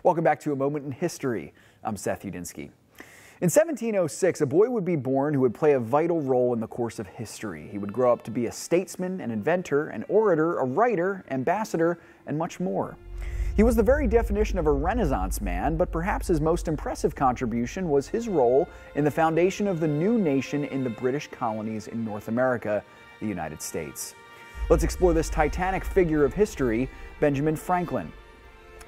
Welcome back to A Moment in History. I'm Seth Udinsky. In 1706, a boy would be born who would play a vital role in the course of history. He would grow up to be a statesman, an inventor, an orator, a writer, ambassador, and much more. He was the very definition of a Renaissance man, but perhaps his most impressive contribution was his role in the foundation of the new nation in the British Colonies in North America, the United States. Let's explore this titanic figure of history, Benjamin Franklin.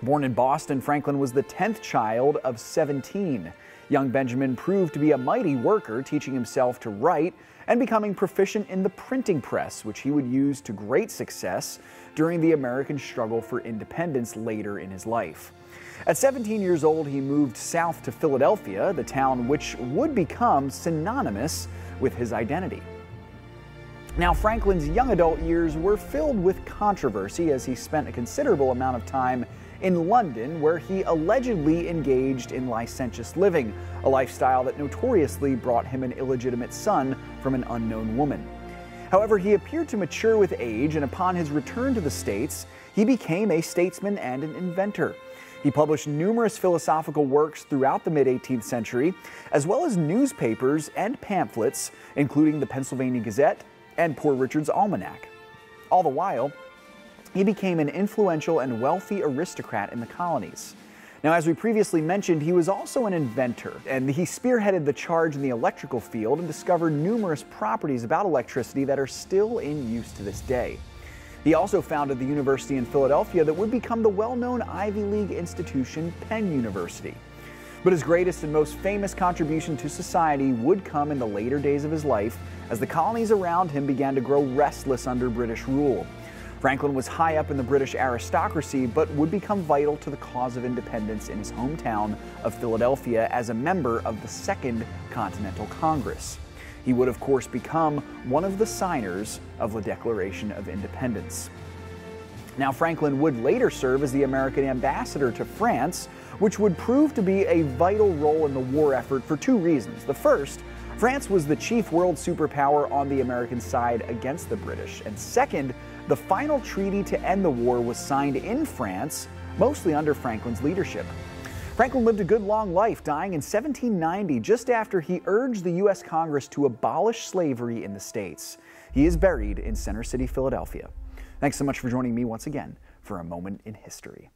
Born in Boston, Franklin was the 10th child of 17. Young Benjamin proved to be a mighty worker, teaching himself to write and becoming proficient in the printing press, which he would use to great success during the American struggle for independence later in his life. At 17 years old, he moved south to Philadelphia, the town which would become synonymous with his identity. Now, Franklin's young adult years were filled with controversy as he spent a considerable amount of time in London, where he allegedly engaged in licentious living, a lifestyle that notoriously brought him an illegitimate son from an unknown woman. However, he appeared to mature with age, and upon his return to the States, he became a statesman and an inventor. He published numerous philosophical works throughout the mid-18th century, as well as newspapers and pamphlets, including the Pennsylvania Gazette and Poor Richard's Almanac. All the while, he became an influential and wealthy aristocrat in the colonies. Now, as we previously mentioned, he was also an inventor, and he spearheaded the charge in the electrical field and discovered numerous properties about electricity that are still in use to this day. He also founded the university in Philadelphia that would become the well-known Ivy League institution, Penn University. But his greatest and most famous contribution to society would come in the later days of his life, as the colonies around him began to grow restless under British rule. Franklin was high up in the British aristocracy, but would become vital to the cause of independence in his hometown of Philadelphia as a member of the Second Continental Congress. He would, of course, become one of the signers of the Declaration of Independence. Now, Franklin would later serve as the American ambassador to France, which would prove to be a vital role in the war effort for two reasons. The first, France was the chief world superpower on the American side against the British. And second, the final treaty to end the war was signed in France, mostly under Franklin's leadership. Franklin lived a good long life, dying in 1790, just after he urged the U.S. Congress to abolish slavery in the States. He is buried in Center City, Philadelphia. Thanks so much for joining me once again for A Moment in History.